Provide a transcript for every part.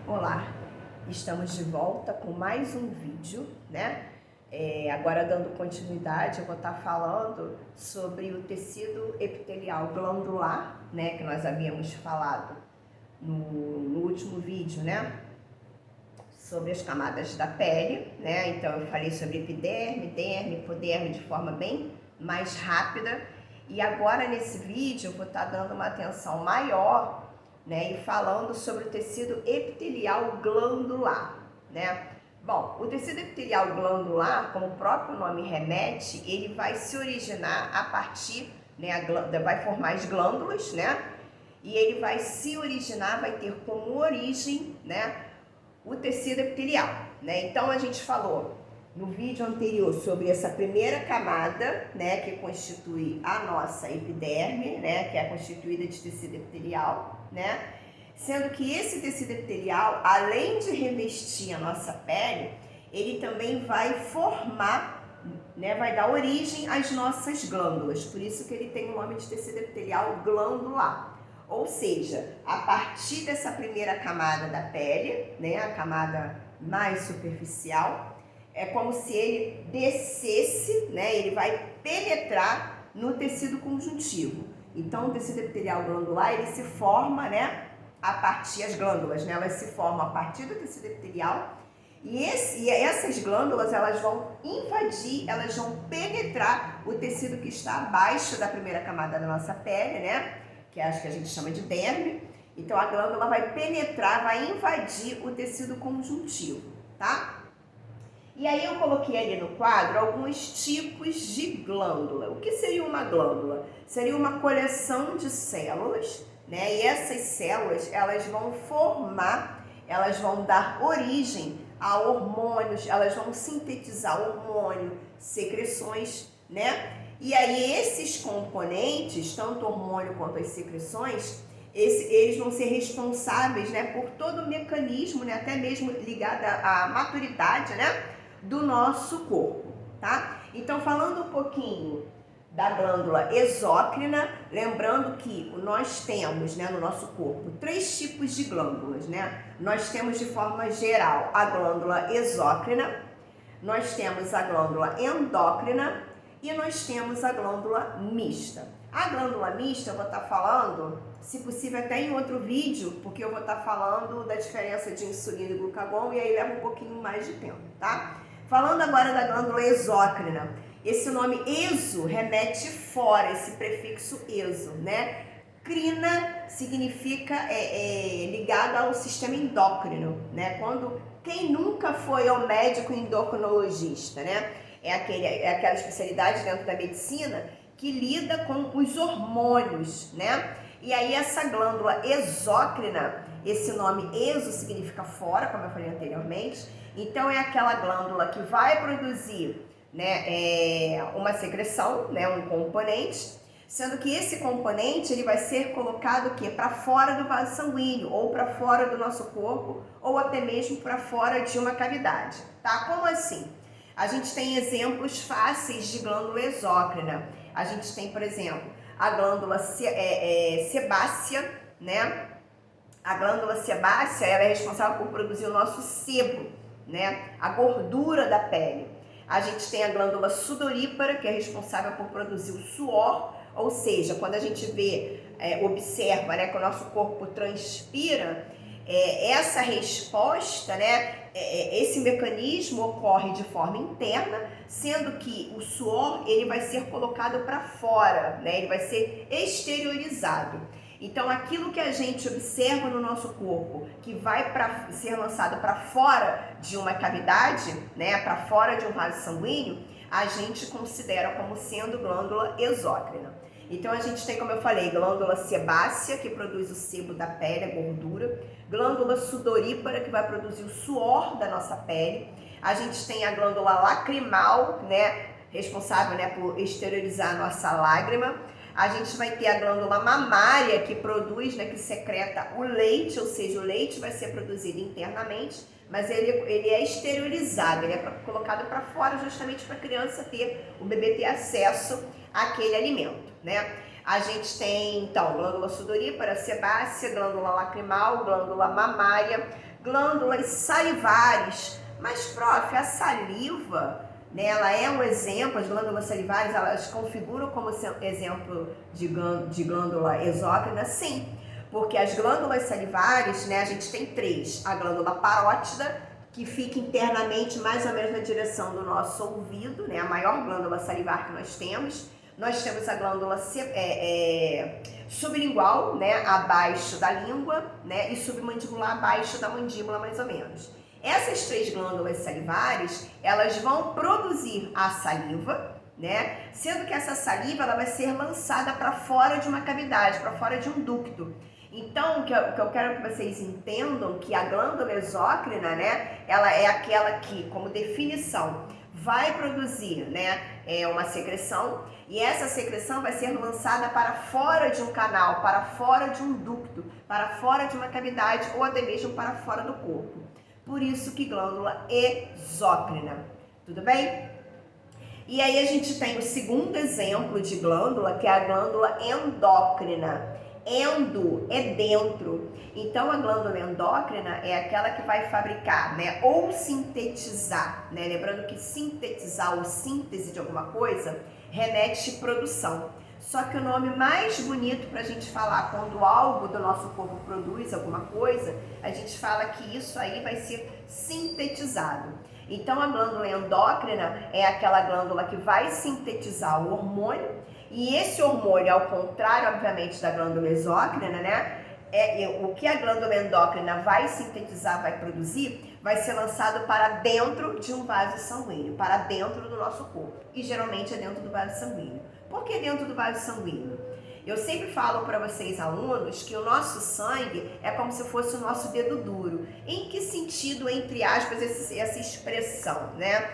Olá, estamos de volta com mais um vídeo, né? Agora dando continuidade, eu vou estar falando sobre o tecido epitelial glandular, né? Que nós havíamos falado no último vídeo, né? Sobre as camadas da pele, né? Então eu falei sobre epiderme, derme, hipoderme de forma bem mais rápida. E agora nesse vídeo eu vou estar dando uma atenção maior, né, e falando sobre o tecido epitelial glandular, né? Bom, o tecido epitelial glandular, como o próprio nome remete, ele vai se originar a partir, né, vai formar as glândulas, né? E ele vai se originar, vai ter como origem, né, o tecido epitelial, né? Então a gente falou no vídeo anterior sobre essa primeira camada, né, que constitui a nossa epiderme, né, que é constituída de tecido epitelial, né? Sendo que esse tecido epitelial, além de revestir a nossa pele, ele também vai formar, né, vai dar origem às nossas glândulas. Por isso que ele tem o nome de tecido epitelial glandular. Ou seja, a partir dessa primeira camada da pele, né, a camada mais superficial, é como se ele descesse, né, ele vai penetrar no tecido conjuntivo. Então, o tecido epitelial glandular, ele se forma, né, a partir, as glândulas, né, elas se formam a partir do tecido epitelial e essas glândulas, elas vão invadir, elas vão penetrar o tecido que está abaixo da primeira camada da nossa pele, né, que acho que a gente chama de derme. Então, a glândula vai penetrar, vai invadir o tecido conjuntivo, tá? E aí eu coloquei ali no quadro alguns tipos de glândula. O que seria uma glândula? Seria uma coleção de células, né? E essas células, elas vão formar, elas vão dar origem a hormônios, elas vão sintetizar hormônio, secreções, né? E aí esses componentes, tanto o hormônio quanto as secreções, eles vão ser responsáveis, né, por todo o mecanismo, né, até mesmo ligado à maturidade, né, do nosso corpo, tá? Então, falando um pouquinho da glândula exócrina, lembrando que nós temos, né, no nosso corpo, 3 tipos de glândulas, né? Nós temos de forma geral a glândula exócrina, nós temos a glândula endócrina e nós temos a glândula mista. A glândula mista eu vou estar falando, se possível até em outro vídeo, porque eu vou estar falando da diferença de insulina e glucagon e aí leva um pouquinho mais de tempo, tá? Falando agora da glândula exócrina, esse nome exo remete fora, esse prefixo exo, né? Crina significa ligado ao sistema endócrino, né? Quem nunca foi ao médico endocrinologista, né? É aquela especialidade dentro da medicina que lida com os hormônios, né? E aí essa glândula exócrina, esse nome exo significa fora, como eu falei anteriormente, então é aquela glândula que vai produzir, né, uma secreção, né, um componente, sendo que esse componente ele vai ser colocado para fora do vaso sanguíneo, ou para fora do nosso corpo, ou até mesmo para fora de uma cavidade, tá? Como assim? A gente tem exemplos fáceis de glândula exócrina. A gente tem, por exemplo, a glândula sebácea, né? A glândula sebácea, ela é responsável por produzir o nosso sebo, né? A gordura da pele. A gente tem a glândula sudorípara, que é responsável por produzir o suor, ou seja, quando a gente observa, né, que o nosso corpo transpira, essa resposta, né, esse mecanismo ocorre de forma interna, sendo que o suor ele vai ser colocado para fora, né, ele vai ser exteriorizado. Então, aquilo que a gente observa no nosso corpo, que vai ser lançado para fora de uma cavidade, né, para fora de um vaso sanguíneo, a gente considera como sendo glândula exócrina. Então, a gente tem, como eu falei, glândula sebácea, que produz o sebo da pele, a gordura. Glândula sudorípara, que vai produzir o suor da nossa pele. A gente tem a glândula lacrimal, né, responsável, né, por exteriorizar a nossa lágrima. A gente vai ter a glândula mamária, que produz, né, que secreta o leite, ou seja, o leite vai ser produzido internamente, mas ele é exteriorizado, ele é colocado para fora justamente para a criança o bebê ter acesso àquele alimento, né? A gente tem, então, glândula sudorípara, sebácea, glândula lacrimal, glândula mamária, glândulas salivares. Mas, prof, a saliva, né, ela é um exemplo, as glândulas salivares, elas configuram como exemplo de glândula exócrina? Sim, porque as glândulas salivares, né, a gente tem três. A glândula parótida, que fica internamente mais ou menos na direção do nosso ouvido, né, a maior glândula salivar que nós temos. Nós temos a glândula sublingual, né, abaixo da língua, né, e submandibular abaixo da mandíbula, mais ou menos. Essas três glândulas salivares, elas vão produzir a saliva, né, sendo que essa saliva ela vai ser lançada para fora de uma cavidade, para fora de um ducto. Então, o que eu quero que vocês entendam que a glândula exócrina, né, ela é aquela que, como definição, vai produzir, né, uma secreção, e essa secreção vai ser lançada para fora de um canal, para fora de um ducto, para fora de uma cavidade ou até mesmo para fora do corpo. Por isso que glândula exócrina. Tudo bem? E aí a gente tem o segundo exemplo de glândula, que é a glândula endócrina. Endo é dentro. Então a glândula endócrina é aquela que vai fabricar, né, ou sintetizar, né? Lembrando que sintetizar ou síntese de alguma coisa remete produção. Só que o nome mais bonito para a gente falar quando algo do nosso corpo produz alguma coisa, a gente fala que isso aí vai ser sintetizado. Então a glândula endócrina é aquela glândula que vai sintetizar o hormônio, e esse hormônio, ao contrário, obviamente, da glândula exócrina, né? O que a glândula endócrina vai sintetizar, vai produzir, vai ser lançado para dentro de um vaso sanguíneo, para dentro do nosso corpo. E geralmente é dentro do vaso sanguíneo. Por que dentro do vaso sanguíneo? Eu sempre falo para vocês, alunos, que o nosso sangue é como se fosse o nosso dedo duro. Em que sentido, entre aspas, essa expressão, né?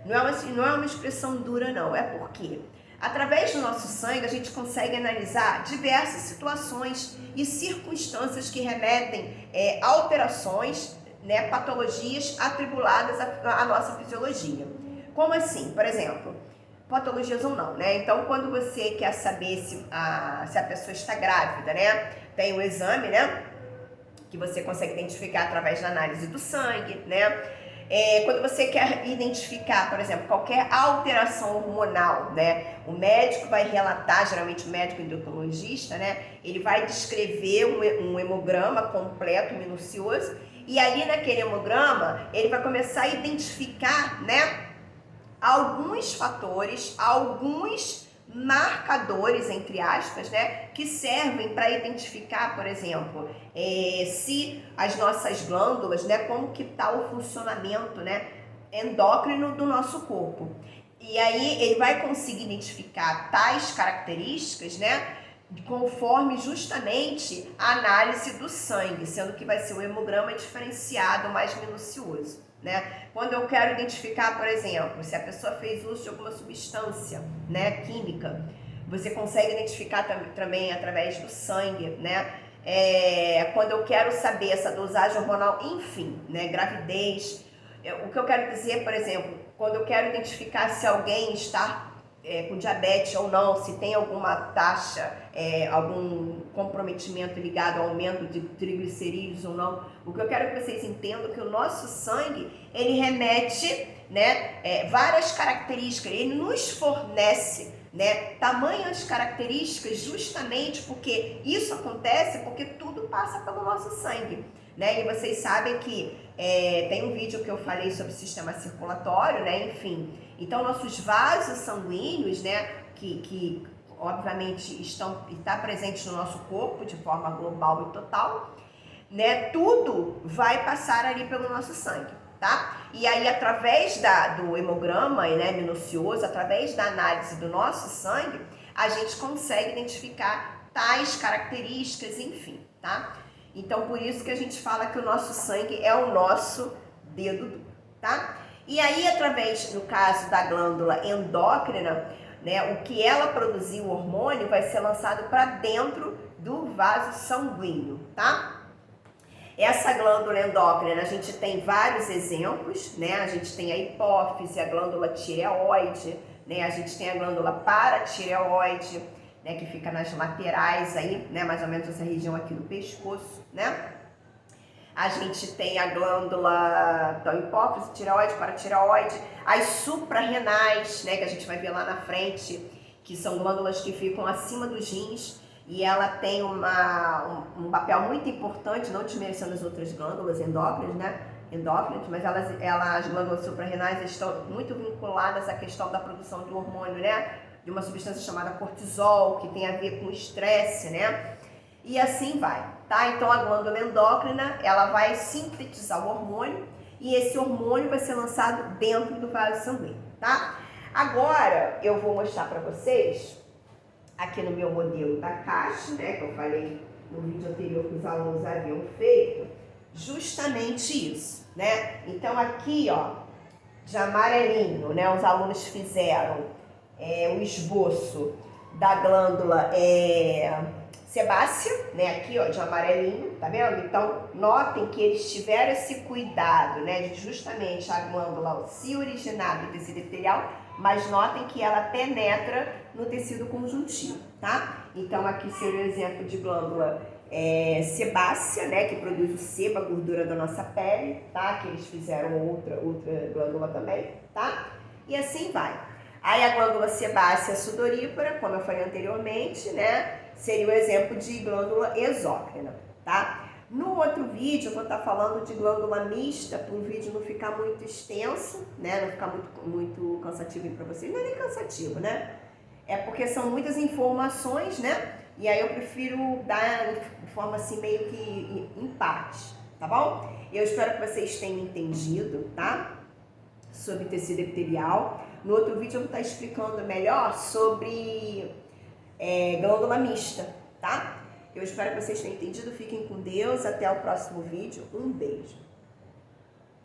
Não é uma expressão dura, não. É porque através do nosso sangue, a gente consegue analisar diversas situações e circunstâncias que remetem a alterações, né, patologias atribuladas à nossa fisiologia. Como assim? Por exemplo, patologias ou não, né? Então, quando você quer saber se a pessoa está grávida, né, tem o exame, né, que você consegue identificar através da análise do sangue, né? Quando você quer identificar, por exemplo, qualquer alteração hormonal, né, o médico vai relatar, geralmente o médico endocrinologista, né, ele vai descrever um hemograma completo, minucioso, e ali naquele hemograma ele vai começar a identificar, né, alguns fatores, alguns marcadores, entre aspas, né, que servem para identificar, por exemplo, se as nossas glândulas, né, como que está o funcionamento, né, endócrino do nosso corpo. E aí ele vai conseguir identificar tais características, né, conforme justamente a análise do sangue, sendo que vai ser um hemograma diferenciado, mais minucioso. Né? Quando eu quero identificar, por exemplo, se a pessoa fez uso de alguma substância, né, química, você consegue identificar também através do sangue, né? Quando eu quero saber essa dosagem hormonal, enfim, né, gravidez. O que eu quero dizer, por exemplo, quando eu quero identificar se alguém está com diabetes ou não, se tem alguma taxa, algum comprometimento ligado ao aumento de triglicerídeos ou não. O que eu quero que vocês entendam é que o nosso sangue, ele remete, né, várias características, ele nos fornece, né, tamanhas características justamente porque isso acontece porque tudo passa pelo nosso sangue. Né? E vocês sabem que tem um vídeo que eu falei sobre o sistema circulatório, né? Enfim. Então, nossos vasos sanguíneos, né, que obviamente está presente no nosso corpo de forma global e total, né? Tudo vai passar ali pelo nosso sangue, tá? E aí, através do hemograma, né, minucioso, através da análise do nosso sangue, a gente consegue identificar tais características, enfim, tá? Então, por isso que a gente fala que o nosso sangue é o nosso dedo duro, tá? E aí, através, no caso da glândula endócrina, né, o que ela produzir, o hormônio, vai ser lançado para dentro do vaso sanguíneo, tá? Essa glândula endócrina, a gente tem vários exemplos, né? A gente tem a hipófise, a glândula tireoide, né? A gente tem a glândula paratireoide, né, que fica nas laterais aí, né, mais ou menos essa região aqui do pescoço, né? A gente tem a glândula da hipófise, tireoide, paratireoide, as suprarrenais, né, que a gente vai ver lá na frente, que são glândulas que ficam acima dos rins, e ela tem um papel muito importante, não desmerecendo as outras glândulas endócrinas, né? Mas as glândulas suprarrenais estão muito vinculadas à questão da produção de hormônio, né? De uma substância chamada cortisol, que tem a ver com estresse, né? E assim vai, tá? Então a glândula endócrina, ela vai sintetizar o hormônio e esse hormônio vai ser lançado dentro do vaso sanguíneo, tá? Agora eu vou mostrar para vocês aqui no meu modelo da caixa, né, que eu falei no vídeo anterior que os alunos haviam feito, justamente isso, né? Então aqui, ó, de amarelinho, né, os alunos fizeram o esboço da glândula sebácea, né, aqui, ó, de amarelinho, tá vendo? Então, notem que eles tiveram esse cuidado, né, de justamente a glândula se originar do tecido epitelial, mas notem que ela penetra no tecido conjuntivo, tá? Então, aqui seria o exemplo de glândula sebácea, né, que produz o sebo, a gordura da nossa pele, tá? Que eles fizeram outra glândula também, tá? E assim vai. Aí a glândula sebácea sudorípara, como eu falei anteriormente, né, seria o exemplo de glândula exócrina, tá? No outro vídeo eu vou estar falando de glândula mista, para o vídeo não ficar muito extenso, né, não ficar muito cansativo para vocês, não é nem cansativo, né? É porque são muitas informações, né? E aí eu prefiro dar de forma assim meio que em partes, tá bom? Eu espero que vocês tenham entendido, tá? Sobre tecido epitelial. No outro vídeo eu vou estar explicando melhor sobre glândula mista, tá? Eu espero que vocês tenham entendido. Fiquem com Deus. Até o próximo vídeo. Um beijo.